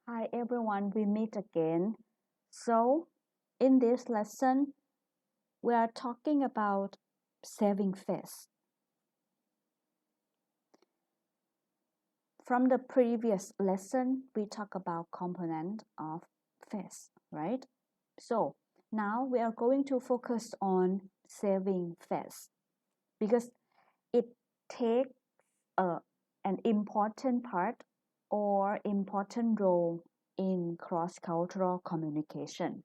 Hi everyone, we meet again. So, in this lesson, we are talking about saving face. From the previous lesson, we talked about component of face, right? So, now we are going to focus on saving face because it takes a, an important part or important role in cross-cultural communication.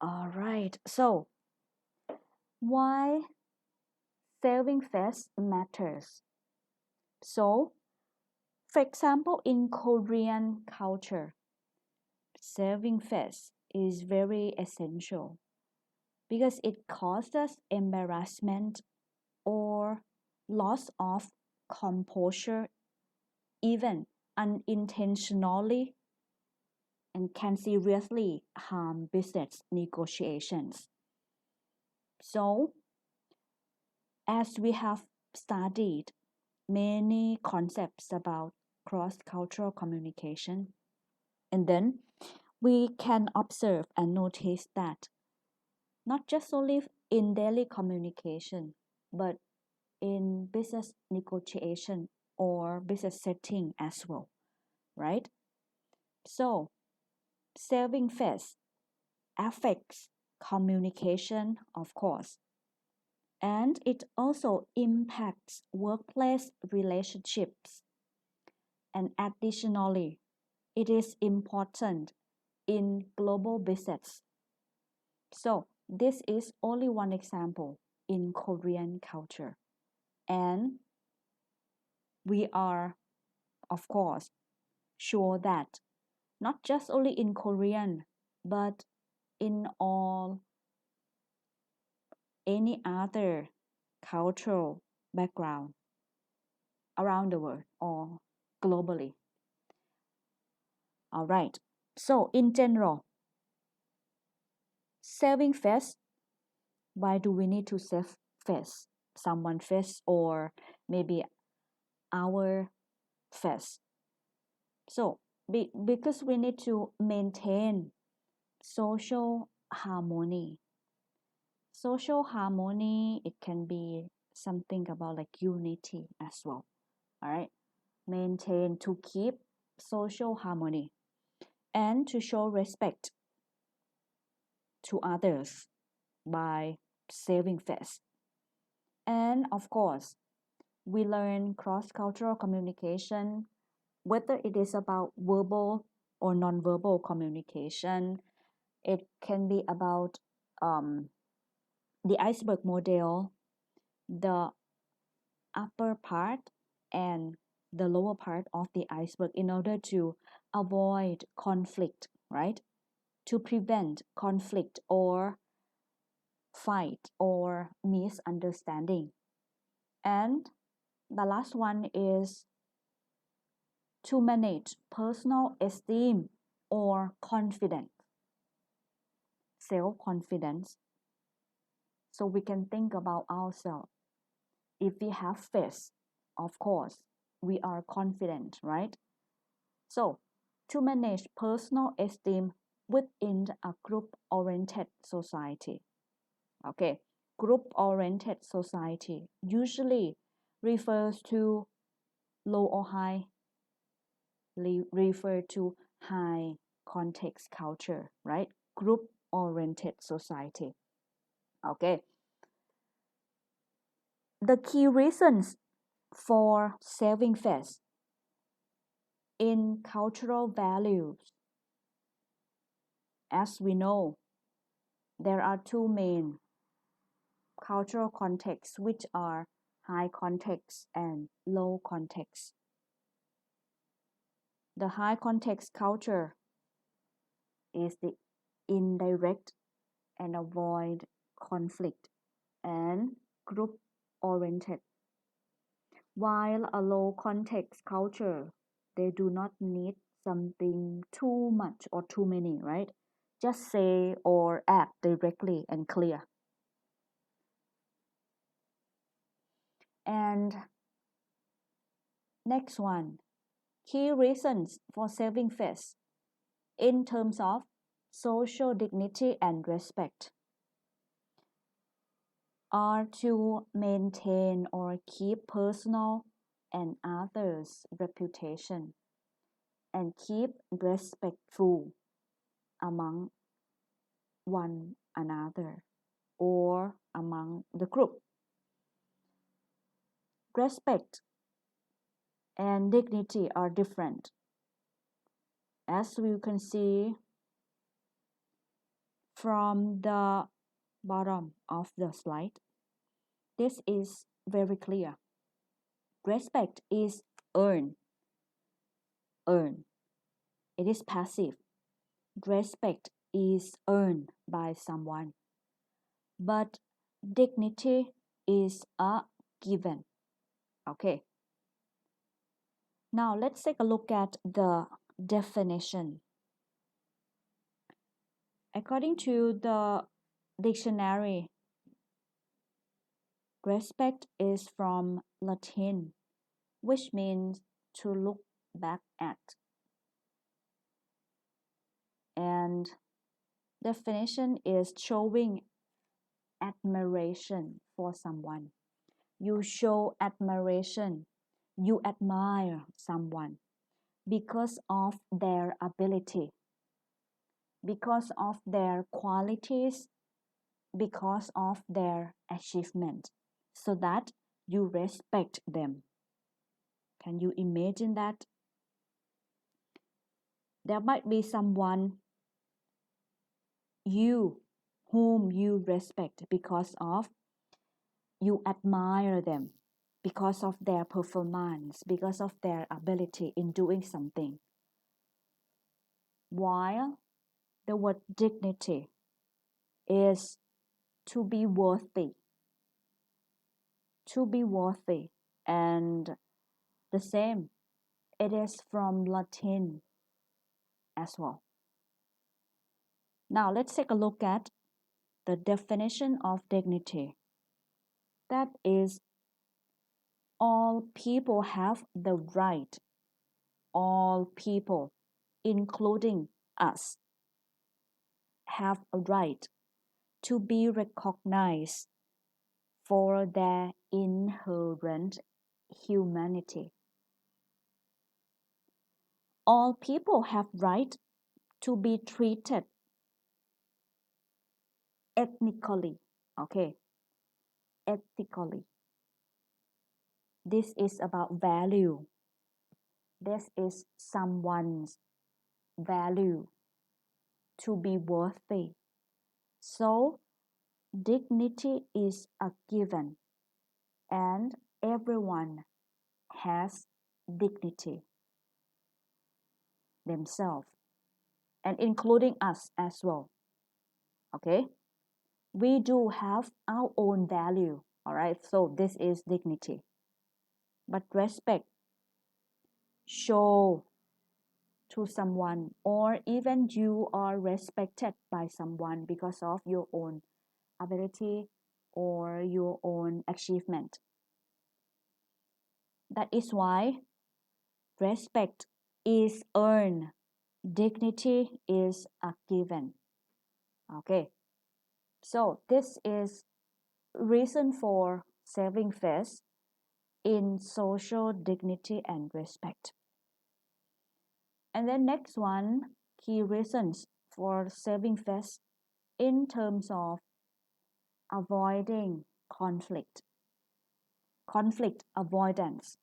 All right, so why saving face matters? So, for example, in Korean culture, saving face is very essential because it causes embarrassment or loss of composure, even unintentionally, and can seriously harm business negotiations. So, as we have studied many concepts about cross cultural communication, and then we can observe and notice that not just only in daily communication, but in business negotiation or business setting as well, right? So, saving face affects communication, of course, and it also impacts workplace relationships. And additionally, it is important in global business. So, this is only one example in Korean culture. And we are, of course, sure that not just only in Korean, but in all any other cultural background around the world or globally. All right. So, in general, saving face, why do we need to save face? Someone face or maybe our face. So, because we need to maintain social harmony. Social harmony, it can be something about like unity as well. All right. Maintain to keep social harmony and to show respect to others by saving face. And of course, we learn cross cultural communication, whether it is about verbal or non-verbal communication. It can be about the iceberg model, the upper part and the lower part of the iceberg in order to avoid conflict, right? To prevent conflict or fight or misunderstanding. And the last one is to manage personal esteem or confidence, self confidence. So we can think about ourselves. If we have faith, of course, we are confident, right? So, to manage personal esteem within a group oriented society. Okay, group oriented society usually refers to low or high, refer to high context culture, right? Group oriented society. Okay, the key reasons for saving face in cultural values, as we know, there are two main cultural contexts, which are high context and low context. The high context culture is the indirect and avoid conflict and group oriented. While a low context culture, they do not need something too much or too many, right? Just say or act directly and clear. And next one, Key reasons for saving face in terms of social dignity and respect are to maintain or keep personal and others' reputation and keep respectful among one another or among the group. Respect and dignity are different. As we can see from the bottom of the slide, this is very clear. Respect is earned. Earned. It is passive. Respect is earned by someone. But dignity is a given. Okay. Now let's take a look at the definition. According to the dictionary, respect is from Latin, which means to look back at. And definition is showing admiration for someone. You show admiration, you admire someone because of their ability, because of their qualities, because of their achievement, so that you respect them. Can you imagine that? There might be someone whom you respect because of you admire them, because of their performance, because of their ability in doing something. While the word dignity is to be worthy, to be worthy, and the same, it is from Latin as well. Now let's take a look at the definition of dignity. That is, all people have the right, all people, including us, have a right to be recognized for their inherent humanity. All people have right to be treated ethnically. Okay, ethically. This is about value. This is someone's value to be worthy. So, dignity is a given, and everyone has dignity themselves, and including us as well. Okay, we do have our own value. All right, so this is dignity. But respect, show to someone, or even you are respected by someone because of your own ability or your own achievement. That is why respect is earned, dignity is a given. Okay, so this is reason for saving face in social dignity and respect. And then next one, key reasons for saving face in terms of avoiding conflict, conflict avoidance.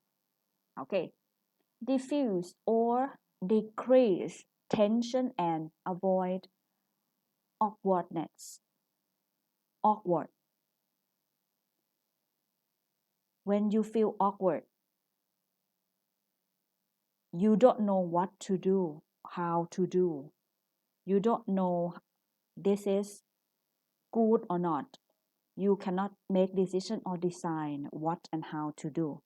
Okay, diffuse or decrease tension and avoid awkwardness. Awkward. When you feel awkward, you don't know what to do, how to do. You don't know this is good or not. You cannot make decision or design what and how to do.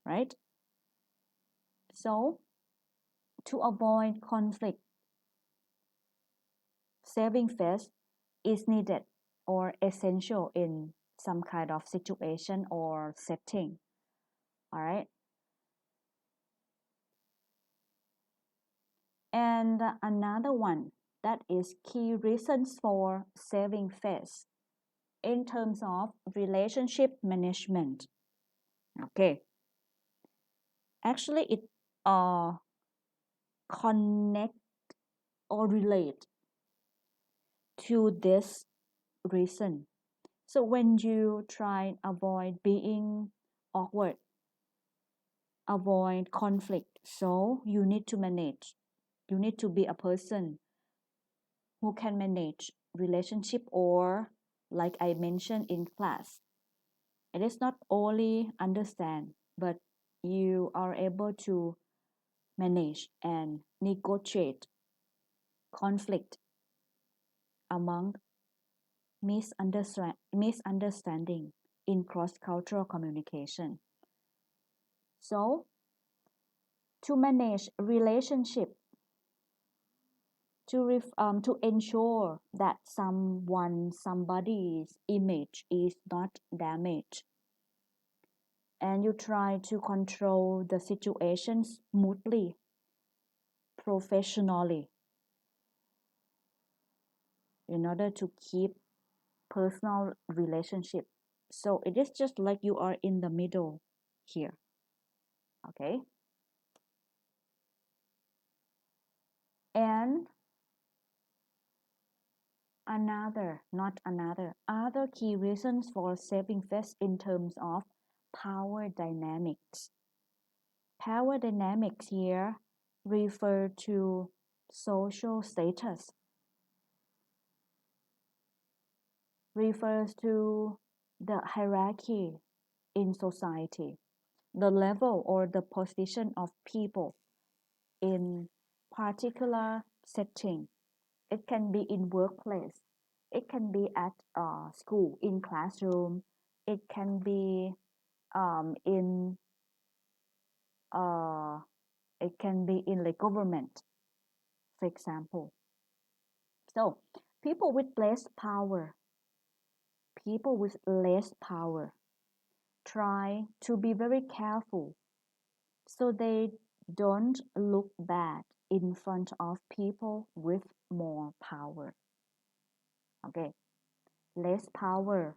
Right? So, to avoid conflict, saving face is needed or essential in some kind of situation or setting. All right. And another one, that is key reasons for saving face in terms of relationship management. Okay, actually it uh, connect or relate to this reason. So when you try avoid being awkward, avoid conflict, so you need to manage. You need to be a person who can manage relationship, or like I mentioned in class, it is not only understand, but you are able to manage and negotiate conflict among misunderstanding in cross-cultural communication. So to manage relationship, to ensure that somebody's image is not damaged, and you try to control the situation smoothly, professionally, in order to keep personal relationship. So it is just like you are in the middle here. Okay. And other key reasons for saving face in terms of power dynamics. Power dynamics here refer to social status, refers to the hierarchy in society, the level or the position of people in particular setting. It can be in workplace, it can be at school, in classroom, it can be in uh, it can be in the government, for example. So people with less power try to be very careful so they don't look bad in front of people with more power. Okay, less power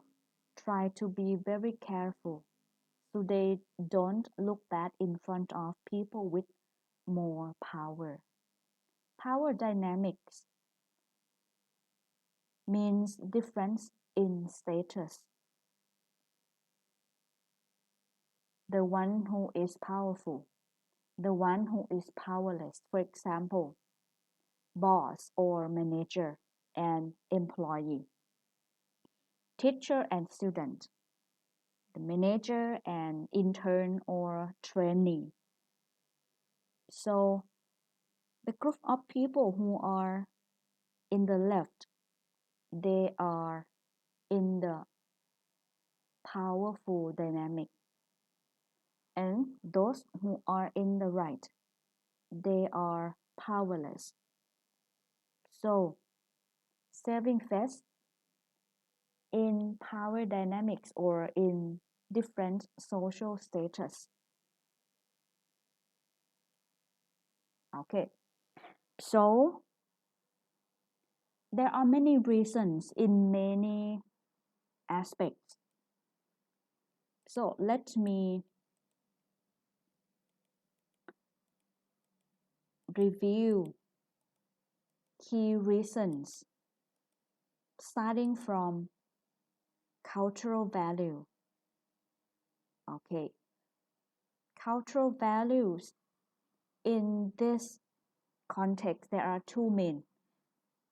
try to be very careful so they don't look bad in front of people with more power. Power dynamics means difference in status. The one who is powerful, the one who is powerless. For example, boss or manager and employee, teacher and student, the manager and intern or trainee. So the group of people who are in the left, they are in the powerful dynamic, and those who are in the right, they are powerless. So saving face in power dynamics or in different social status. Okay, so there are many reasons in many aspects. So let me review key reasons starting from cultural value. Okay, cultural values in this context, there are two main,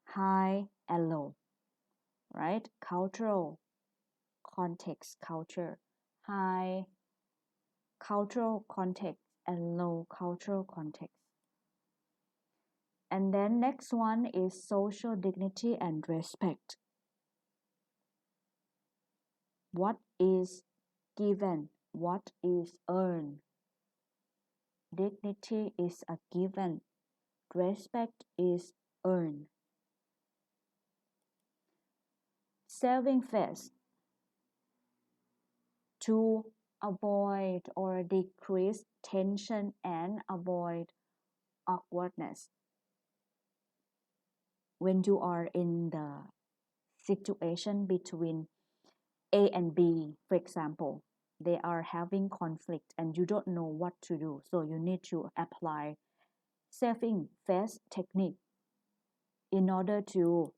high and low, right? Cultural context, culture, high cultural context and low cultural context. And then next one is social dignity and respect. What is given? What is earned? Dignity is a given. Respect is earned. Saving face to avoid or decrease tension and avoid awkwardness. when you are in the situation between A and B, for example, they are having conflict and you don't know what to do. So you need to apply saving face technique in order to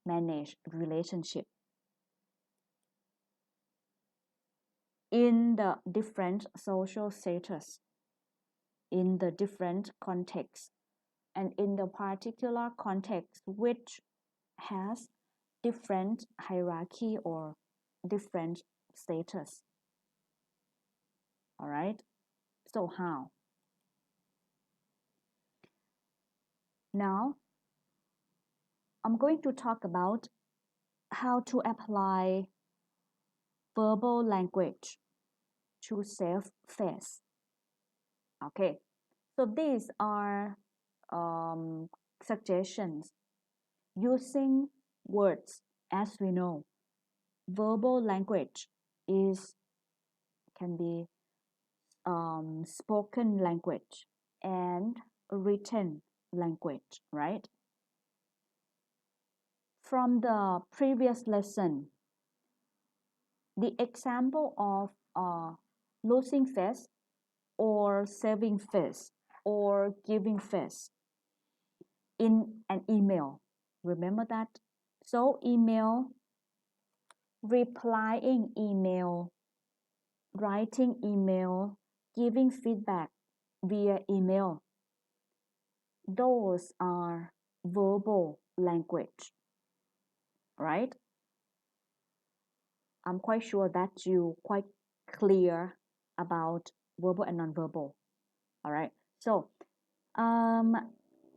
manage relationship in the different social status, in the different contexts, and in the particular context which has different hierarchy or different status. All right. So how? Now, I'm going to talk about how to apply verbal language to save face. Okay. So these are suggestions using words. As we know, verbal language is can be spoken language and written language, right? From the previous lesson, the example of losing face or saving face or giving face in an email. Remember that? So email, replying email, writing email, giving feedback via email. Those are verbal language, right? I'm quite sure that you quite clear about verbal and non-verbal. All right. So,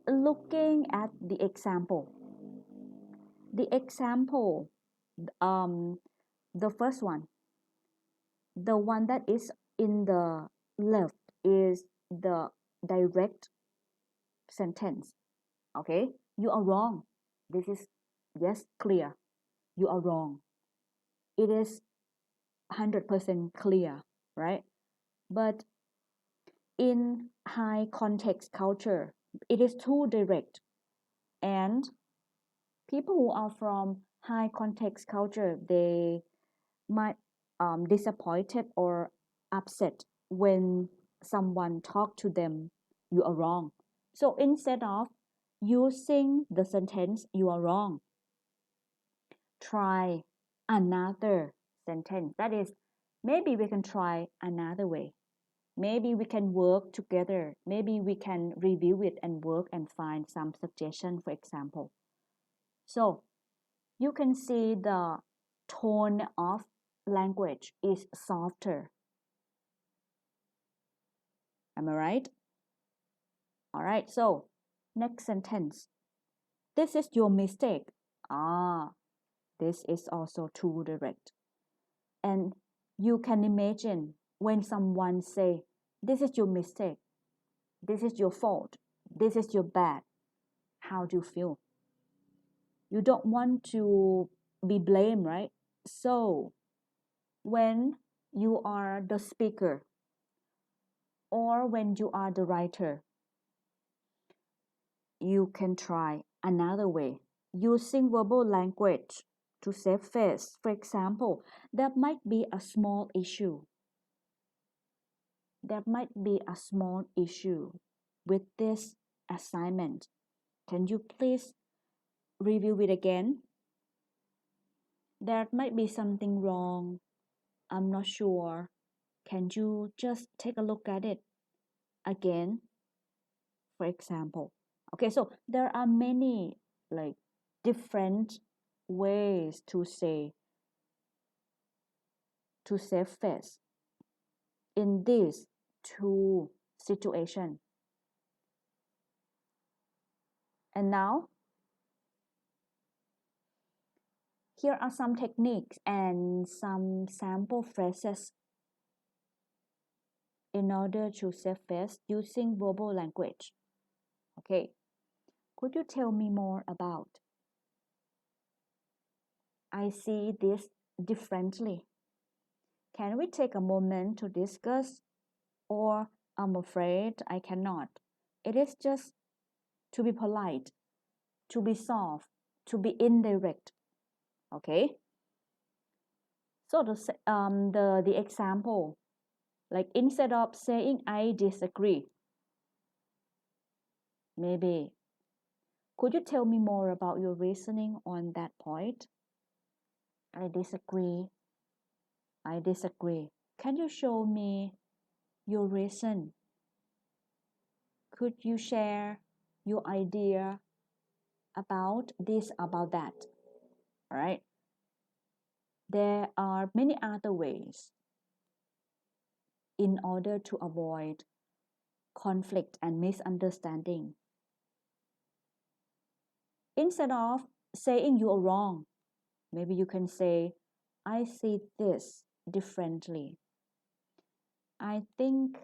looking at the example, um, the first one, the one that is in the left is the direct sentence. Okay, you are wrong. This is yes clear. You are wrong. It is 100% clear, right? But in high context culture, it is too direct. And people who are from high context culture, they might disappointed or upset when someone talk to them, you are wrong. So instead of using the sentence, you are wrong, try another sentence. That is, maybe we can try another way. Maybe we can work together. Maybe we can review it and work and find some suggestion, for example. So you can see the tone of language is softer. Am I right? All right, so next sentence. This is your mistake. Ah, this is also too direct. And you can imagine when someone say, this is your mistake, this is your fault, this is your bad. How do you feel? You don't want to be blamed, right? So when you are the speaker or when you are the writer, you can try another way using verbal language to save face. For example, there might be a small issue. There might be a small issue with this assignment. Can you please review it again? There might be something wrong. I'm not sure. Can you just take a look at it again? For example. Okay, so there are many like different ways to say to save face in these two situations. And now here are some techniques and some sample phrases in order to save face using verbal language. Okay, could you tell me more about? I see this differently. Can we take a moment to discuss? Or I'm afraid I cannot. It is just to be polite. to be soft, to be indirect. Okay. So the example, like instead of saying I disagree, maybe could you tell me more about your reasoning on that point? I disagree. I disagree. Can you show me your reason? Could you share your idea about this, about that? All right. There are many other ways in order to avoid conflict and misunderstanding. Instead of saying you are wrong, maybe you can say, I see this differently. I think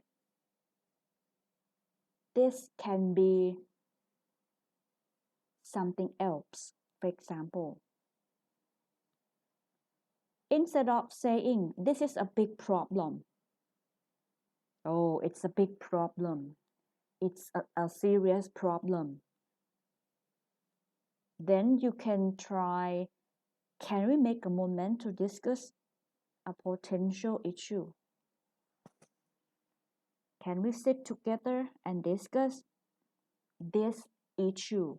this can be something else, for example. Instead of saying, this is a big problem. Oh, it's a big problem. It's a serious problem. Then you can try, can we make a moment to discuss a potential issue? Can we sit together and discuss this issue?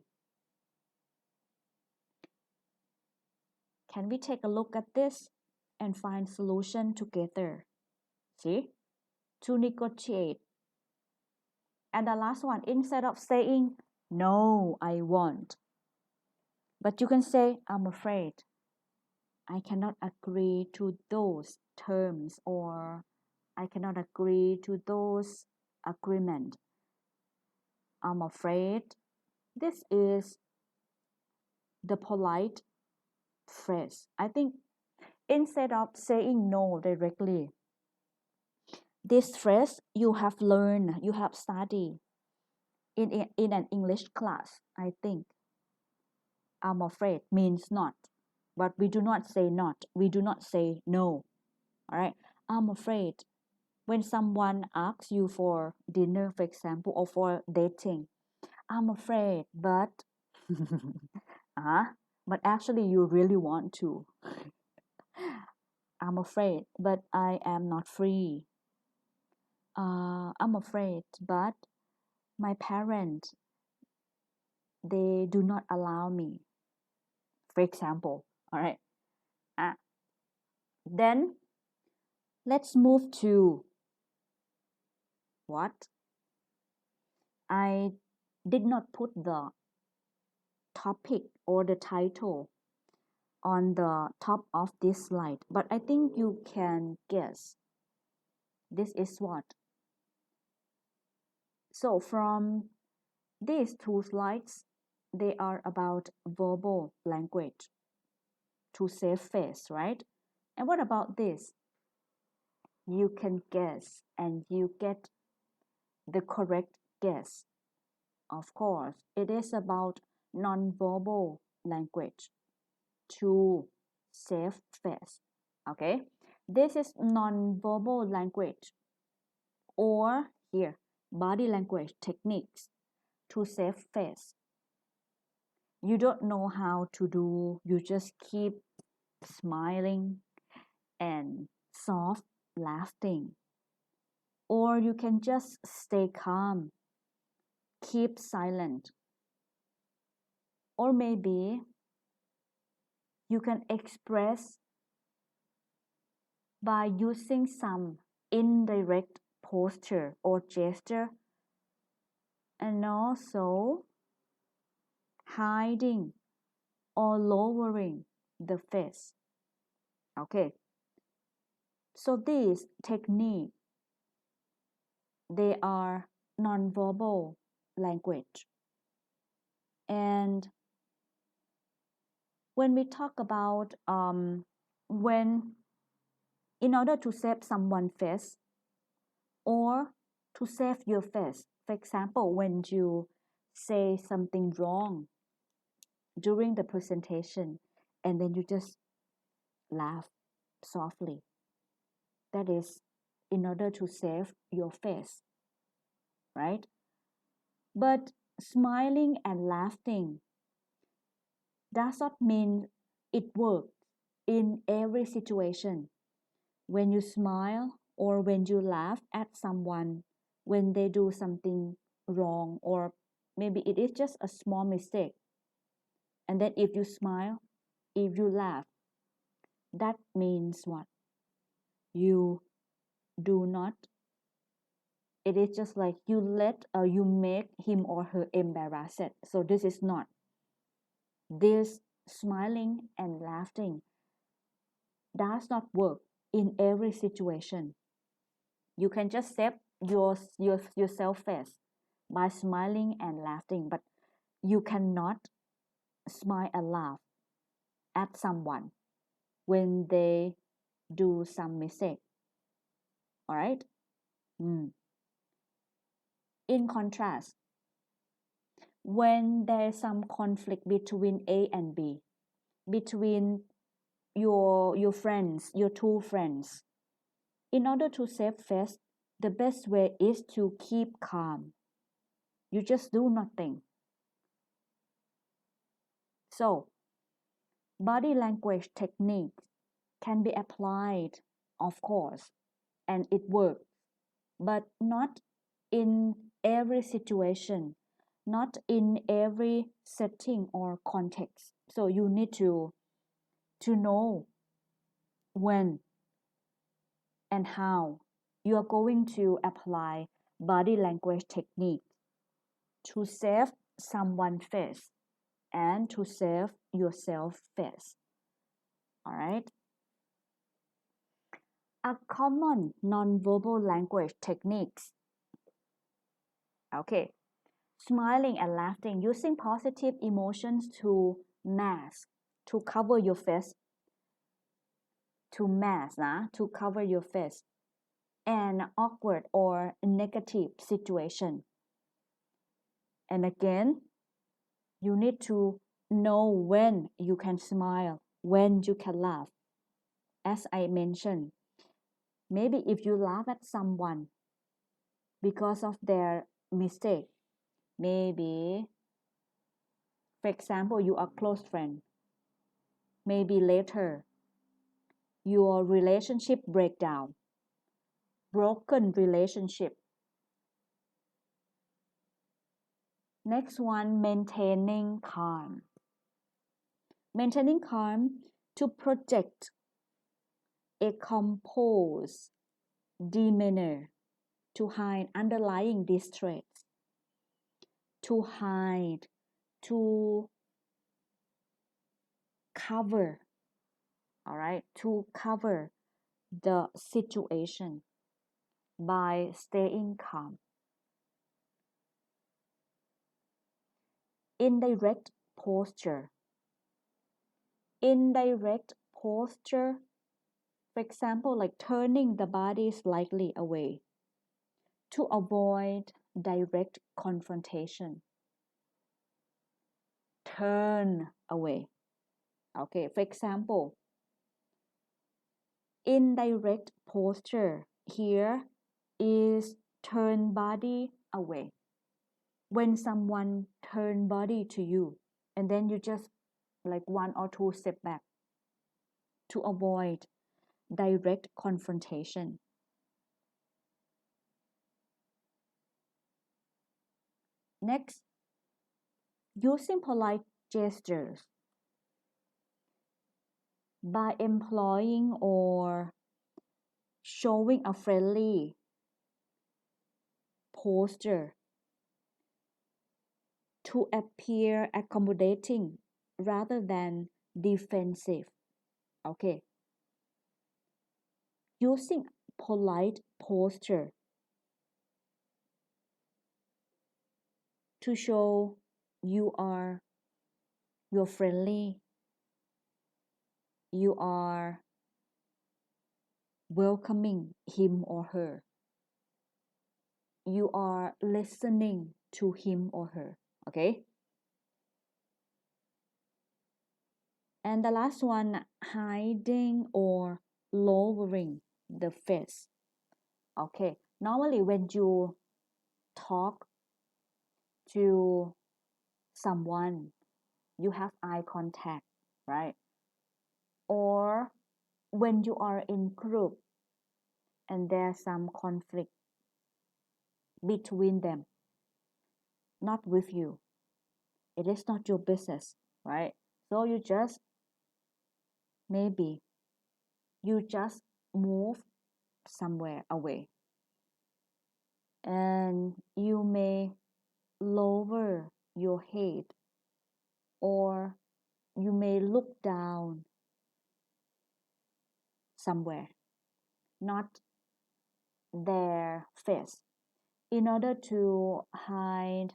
Can we take a look at this and find solution together? See? To negotiate. And the last one, instead of saying, no, I won't. But you can say, I'm afraid. I cannot agree to those terms, or I cannot agree to those agreement. I'm afraid. This is the polite phrase. I think instead of saying no directly, this phrase you have learned, you have studied in an English class, I think. I'm afraid means not, but we do not say not. We do not say no. All right. I'm afraid. When someone asks you for dinner, for example, or for dating, I'm afraid, but uh, but actually you really want to. I'm afraid, but I am not free. I'm afraid, but my parents, they do not allow me, for example. All right. Uh, then let's move to what? I did not put the topic or the title on the top of this slide, but I think you can guess. This is what. So from these two slides, they are about verbal language to save face, right? And what about this? You can guess and you get the correct guess. Of course, it is about non-verbal language to save face. Okay, this is non-verbal language, or here body language techniques to save face. You don't know how to do, you just keep smiling and soft laughing, or you can just stay calm, keep silent, or maybe you can express by using some indirect posture or gesture, and also hiding or lowering the face. Okay, so these techniques, they are nonverbal language. And when we talk about when in order to save someone's face or to save your face, for example, when you say something wrong during the presentation and then you just laugh softly, that is in order to save your face, right? But smiling and laughing does not mean it works in every situation. When you smile or when you laugh at someone when they do something wrong, or maybe it is just a small mistake, and then if you smile, if you laugh, that means what? You do not, it is just like you make him or her embarrassed. So this is not, this smiling and laughing does not work in every situation. You can just save yourself face by smiling and laughing, but you cannot smile and laugh at someone when they do some mistake. All right. In contrast, when there is some conflict between A and B, between your friends, your two friends, in order to save face, the best way is to keep calm. You just do nothing. So, body language techniques can be applied, of course, and it works, but not in every situation, not in every setting or context. So you need to know when and how you are going to apply body language technique to save someone's face and to save yourself face. All right. A common nonverbal language techniques. Okay. Smiling and laughing, using positive emotions to mask, to cover your face, to cover your face, an awkward or negative situation. And again, you need to know when you can smile, when you can laugh. As I mentioned, maybe if you laugh at someone because of their mistake, maybe, for example, you are close friend, maybe later your relationship breakdown, broken relationship. Next one, maintaining calm. Maintaining calm to project a composed demeanor, to hide underlying distress, to hide, to cover, all right, to cover the situation by staying calm. Indirect posture. Indirect posture, for example, like turning the body slightly away to avoid direct confrontation. Turn away. Okay, for example, indirect posture here is turn body away. When someone turn body to you, and then you just like one or two step back to avoid direct confrontation. Next, using polite gestures by employing or showing a friendly posture to appear accommodating rather than defensive. Okay. Using polite posture to show you're friendly, you are welcoming him or her, you are listening to him or her. Okay. And the last one, hiding or lowering the face. Okay. Normally, when you talk to someone you have eye contact, right? Or when you are in group and there's some conflict between them, not with you. It is not your business, right? So maybe you just move somewhere away, and you may lower your head, or you may look down somewhere, not their face, in order to hide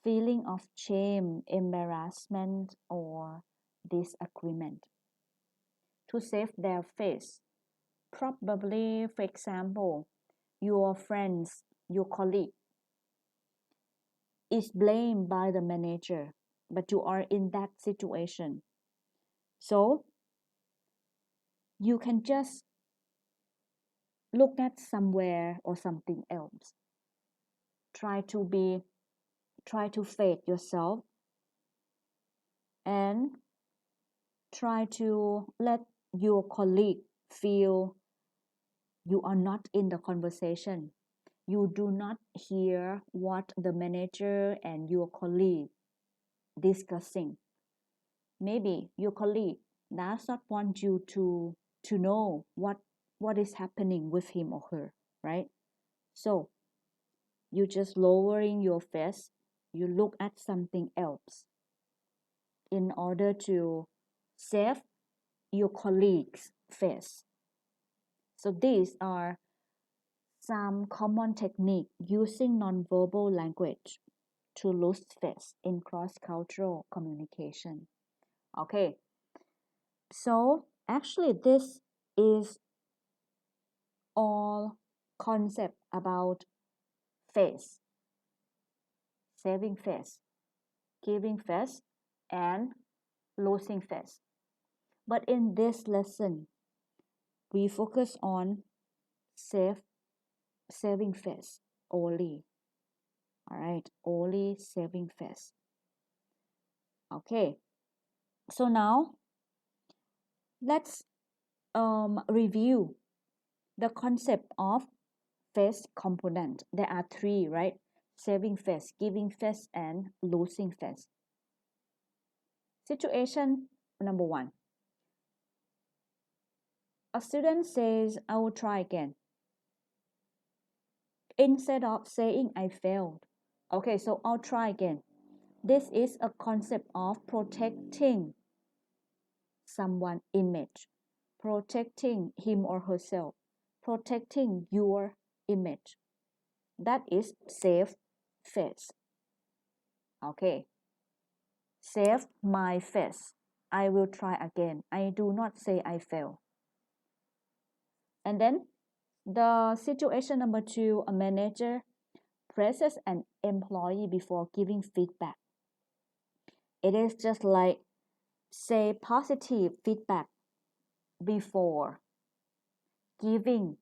feeling of shame, embarrassment, or disagreement, to save their face. Probably, for example, your friends, your colleague is blamed by the manager, but you are in that situation. So you can just look at somewhere or something else. Try to be, try to fade yourself, and try to let your colleague feel you are not in the conversation. You do not hear what the manager and your colleague discussing. Maybe your colleague does not want you to know what is happening with him or her, right? So you just lowering your face, you look at something else in order to save your colleague's face. So these are some common technique using nonverbal language to lose face in cross-cultural communication. Okay, so actually this is all concept about face, saving face, giving face, and losing face. But in this lesson, we focus on save, saving face only. All right, only saving face. Okay, so now let's review the concept of face component. There are three, right? Saving face, giving face, and losing face. Situation number one. A student says, I will try again, instead of saying I failed. Okay, so I'll try again. This is a concept of protecting someone's image, protecting him or herself, protecting your image. That is save face. Okay, save my face. I will try again. I do not say I fail. And then the situation number two, a manager praises an employee before giving feedback. It is just like say positive feedback before giving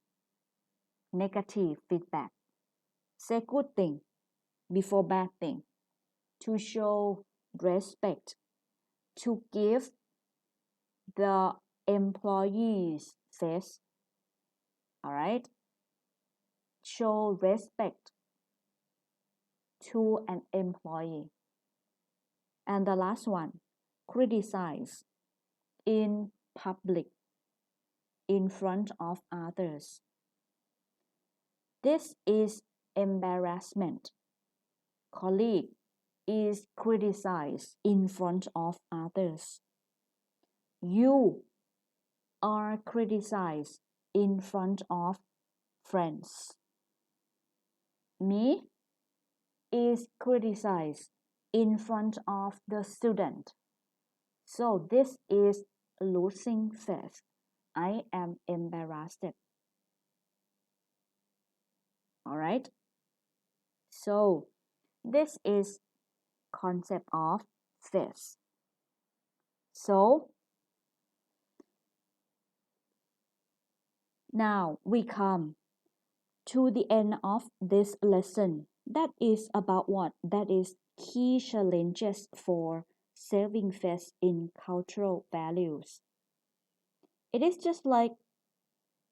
negative feedback. Say good thing before bad thing, to show respect, to give the employee's face. All right, show respect to an employee. And the last one, criticize in public, in front of others. This is embarrassment. Colleague is criticized in front of others. You are criticized in front of friends. Me is criticized in front of the student. So this is losing face. I am embarrassed. All right. So this is concept of face. So now we come to the end of this lesson. That is about what? That is key challenges for saving face in cultural values. It is just like,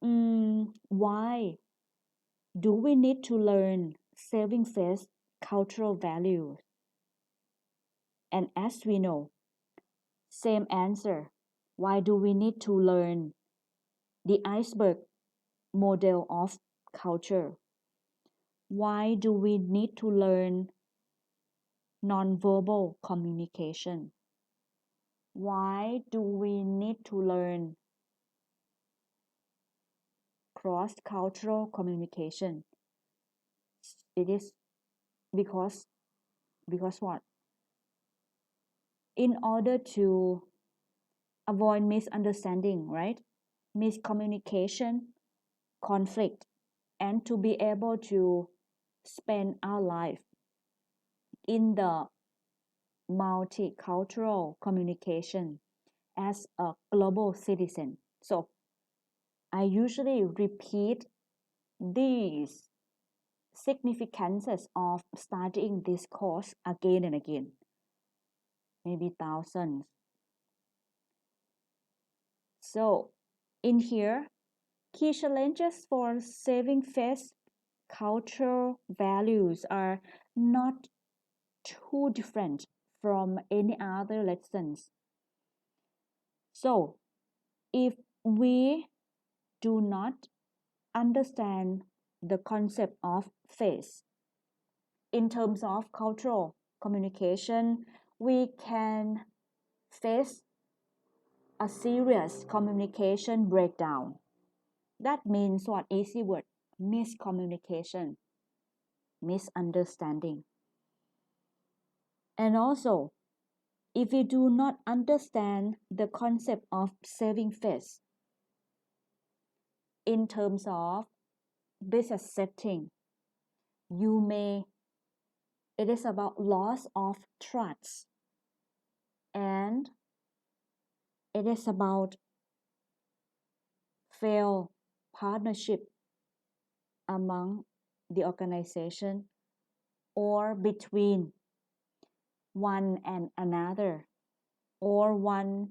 why do we need to learn saving face cultural values? And as we know, same answer. Why do we need to learn the iceberg model of culture? Why do we need to learn nonverbal communication? Why do we need to learn cross-cultural communication? It is because what? In order to avoid misunderstanding, right? Miscommunication, conflict, and to be able to spend our life in the multicultural communication as a global citizen. So I usually repeat these significances of studying this course again and again, maybe thousands. So in here, key challenges for saving face cultural values are not too different from any other lessons. So if we do not understand the concept of face in terms of cultural communication, we can face a serious communication breakdown. That means what? Easy word: miscommunication, misunderstanding. And also, if we do not understand the concept of saving face in terms of business setting, it is about loss of trust, and it is about failed partnership among the organization or between one and another, or one,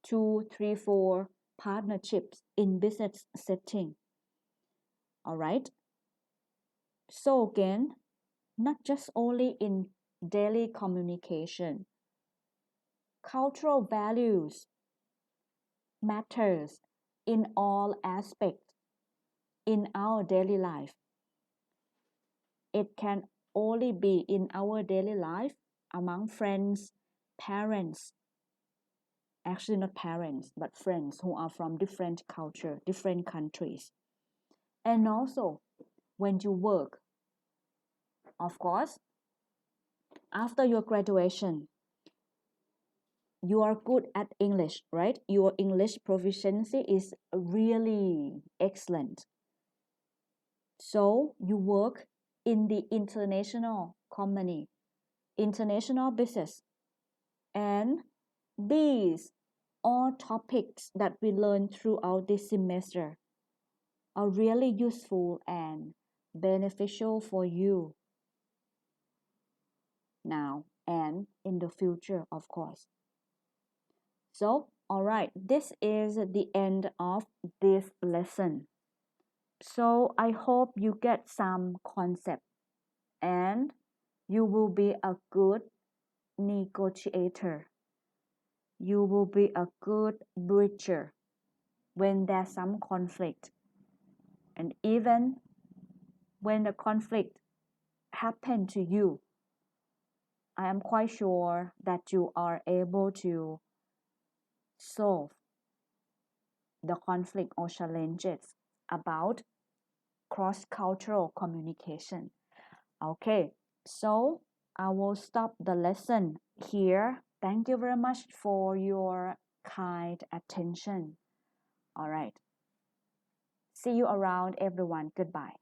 two, three, four partnerships in business setting. All right. So again, not just only in daily communication, cultural values matters in all aspects in our daily life. It can only be in our daily life among friends, parents, actually not parents, but friends who are from different culture, different countries. And also when you work, of course, after your graduation, you are good at English, right? Your English proficiency is really excellent. So you work in the international company, international business, and these all topics that we learn throughout this semester are really useful and beneficial for you now and in the future, of course. So, all right, this is the end of this lesson. So, I hope you get some concept and you will be a good negotiator. You will be a good bridger when there's some conflict. And even when the conflict happen to you, I am quite sure that you are able to solve the conflict or challenges about cross-cultural communication. Okay, so I will stop the lesson here. Thank you very much for your kind attention. All right. See you around, everyone. Goodbye.